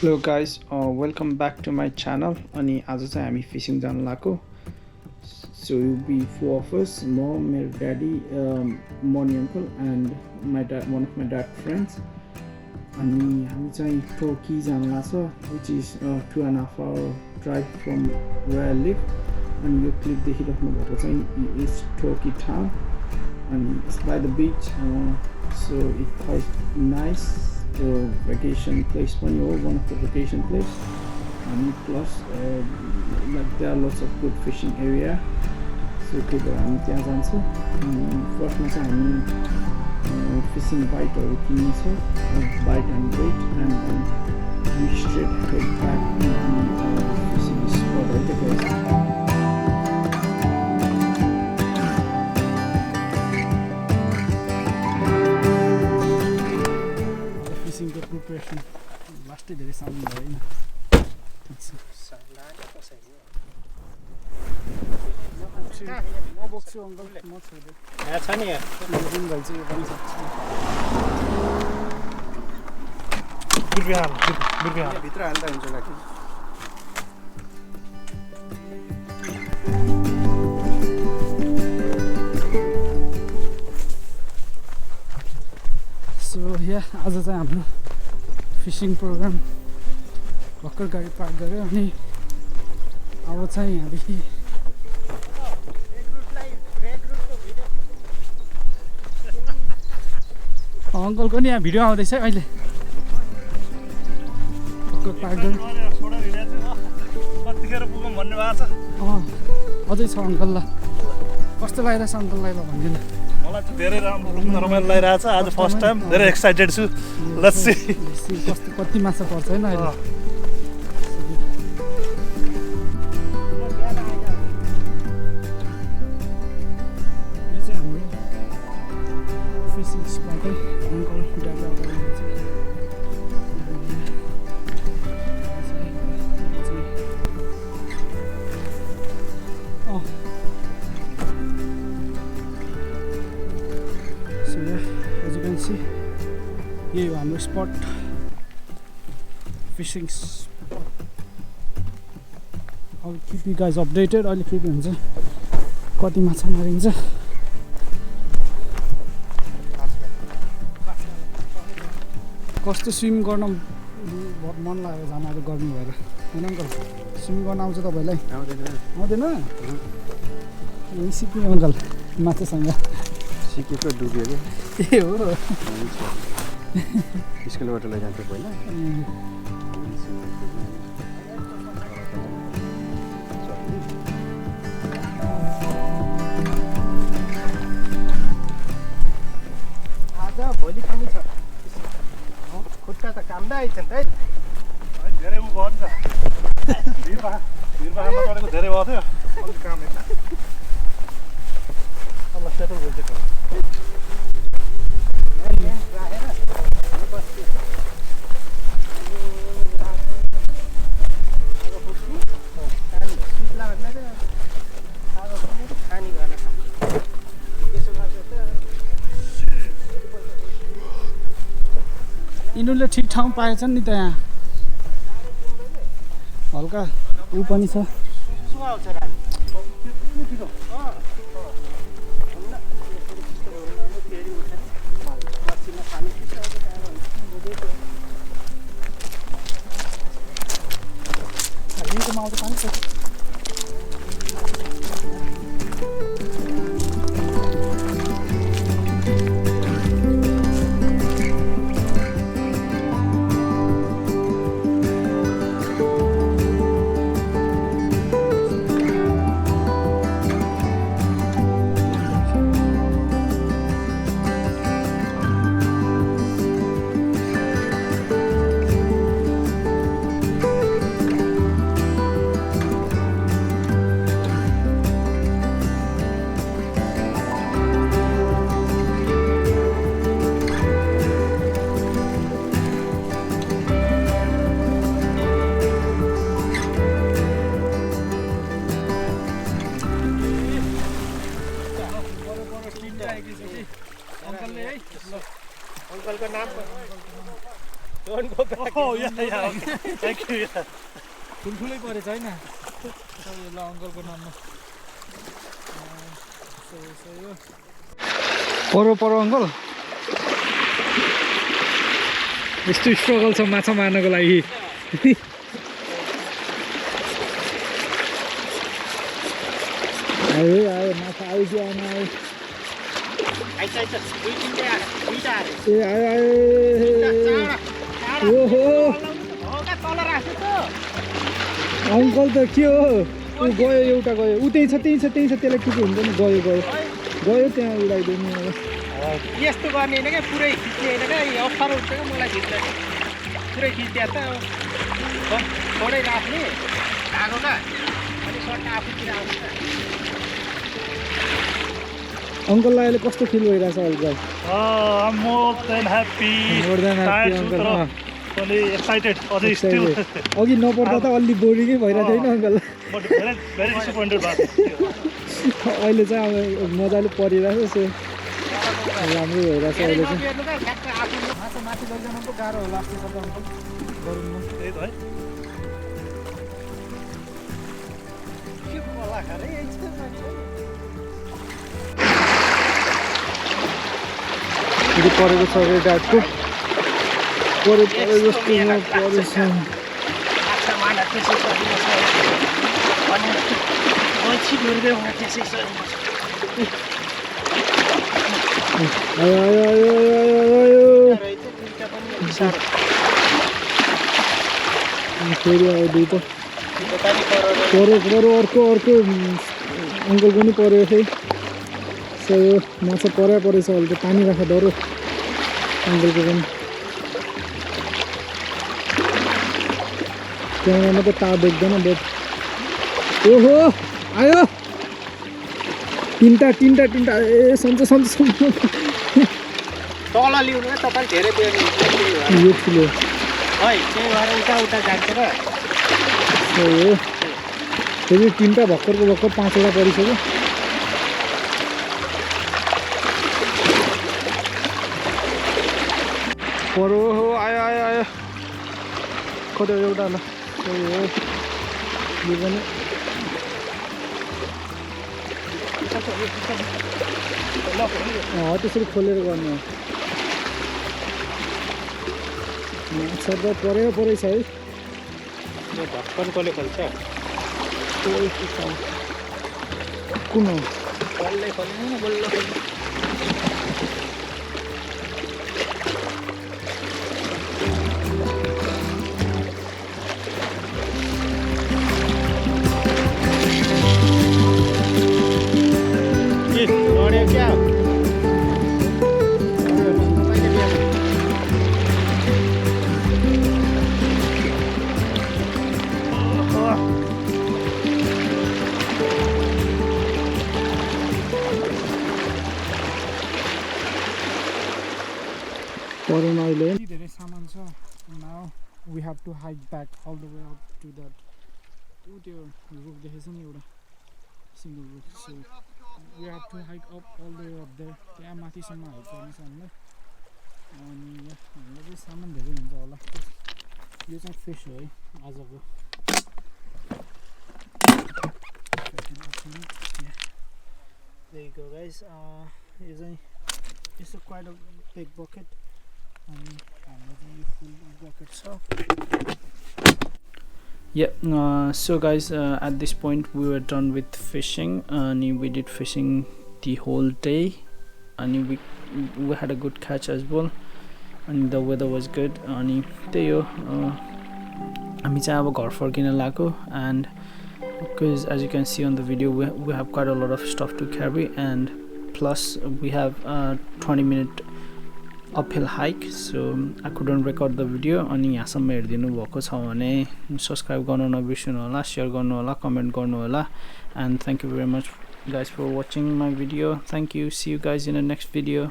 Hello guys, welcome back to my channel. अनि आज चाहिँ हामी फिशिङ जान लाग्यो. So it will be four of us, mom, my daddy, mommy, uncle and my dad, one of my dad friends. अनि हामी चाहिँ Torquay जान लाग्छ, which is 2.5 hour drive from where I live. अनि यो क्लिप देखिराख्नु भएको चाहिँ is Torquay town and it's by the beach, so it's quite nice. The vacation place पनि हो, one of the vacation place, and plus like there are lots of good fishing area, so त्यही भएर हामी त्यहाँ जान्छौँ. फर्स्टमा चाहिँ हामी fishing biteहरू किन्छौँ, bite and bait, and then we straight head back to the fishing spot right there. Preparation last day there is some rain. So yeah, आज चाहिँ हाम्रो फिशिङ प्रोग्राम भर्खर गाडी पार्क गर्यो अनि अब चाहिँ हामी अङ्कलको नि यहाँ भिडियो आउँदैछ अहिले भर्खर पार्क गर्यो अझै छ अङ्कल ल कस्तो लागिरहेछ अङ्कललाई ल भनिदिनु मलाई चाहिँ धेरै रमाइलो लागिरहेछ आज फर्स्ट टाइम धेरै एक्साइटेड छु लेट्स सी कस्तो कति माछा पर्छ हैन अहिले यो चाहिँ हाम्रो फिशिङ स्पट है अङ्कल डाटा गर्नुहुन्छ यही हो हाम्रो स्पट फिशिङ स्पट. अब किप यु गाइज अपडेटेड अहिले के हुन्छ कति माछा मारिन्छ कस्तो स्विम गर्न मन लागेर जान आज गर्मी भएर होइन अङ्कल स्विम गर्न आउँछ तपाईँलाई आउँदैन यही सिक्ने अङ्कल माछासँग सिकेको डुब्यो ए हो स्कुलबाट लैजान्थ्यो पहिला आज भोलि पनि छ खुट्टा त कामदा आइछ नि त धेरै उ भयो नि त भिरबामा चढेको धेरै भयो थियो अलिक काम अब सेटल भइसक्यो यिनीहरूले ठिक ठाउँ पाएछन् नि त यहाँ हल्का ऊ पनि छ आउँछ पानी छ अंकल को नाम Oh, yeah, yeah. Okay. Thank you. Yeah. ठुल्ठुलै परेछ हैन सबै ल अङ्कलको नाममा पर अङ्कल यस्तो स्ट्रगल छ माछा मार्नको लागि आयो आयो माछा आइदियो आमा आयो ए आयो आयो ओहो अङ्कल त के हो ऊ गयो एउटा गयो ऊ त्यही छ त्यसलाई के हुन्छ नि गयो त्यहाँ उडाइदियो नि यस्तो गर्ने होइन क्या पुरै खिच्ने होइन क्या अप्ठ्यारो हुन्छ क्या मलाई खिच्दा पुरै खिच्दा त थोरै राख्ने धागो क्या अनि सर्ट आफूतिर आउँछ अङ्कललाई अहिले कस्तो फिल भइरहेछ uncle I'm more than happy. Uncle Only excited. Still. अघि नपर्दा त अलि बोरिङै भइरहेको थियो होइन अङ्कल But very disappointed. अहिले चाहिँ अब मजाले परिरहेको छ राम्रो भइरहेछ अहिले चाहिँ माथि लैजानु पो गाह्रो होला जस्तो छ अङ्कल गरौँ त्यही त है फेरि परेको छ अरे डाटको परे जस्तो परेछ आयो आयो आयो आयो फेरि आयो दुईटा पऱ्यो अर्को अङ्कलको पनि पऱ्यो खै सो यो माछा परेछ अहिले त पानी राख डह्रो अङ्कलको पनि क्यामेरामा त तार देख्दैन बेट ओहो आयो तिनवटा ए सन्च तल ल्याउनु तपाईँ धेरै यो ठुलो है त्यही भएर उता जान्छ र हो फेरि तिनवटा भर्खर 5वटा परिसक्यो परो हो आयो कति एउटा ल त्यही हो यो पनि त्यसरी खोलेर गर्ने हो माछा त परेछ है ढक्कन कसले खोल्छ कुन हो बल्लै खोल्नु बल्ल खोल्नु क्या धेरै सामान छ now we have to hike back all the way up to that त्यो रुख देखेछ नि एउटा सिङ्गल रुख so we have to hike up all the way up there त्यहाँ माथिसम्म हाइक गर्नेछ हामीले अनि हामीलाई चाहिँ सामान धेरै हुन्छ होला यो चाहिँ फिस हो है आजको There you go guys. It's quite a big bucket and full bucket so yeah so guys at this point we were done with fishing and we did fishing the whole day and we had a good catch as well and the weather was good अनि त्यही हो हामी चाहिँ अब घर फर्किन लाग्यो and because as you can see on the video we have quite a lot of stuff to carry and plus we have a 20-minute uphill hike so I couldn't record the video अनि यहाँसम्म हेर्दिनु भएको छ भने subscribe गर्न नबिर्सनु होला share गर्नु होला कमेन्ट गर्नु होला and thank you very much guys for watching my video. Thank you. See you guys in the next video.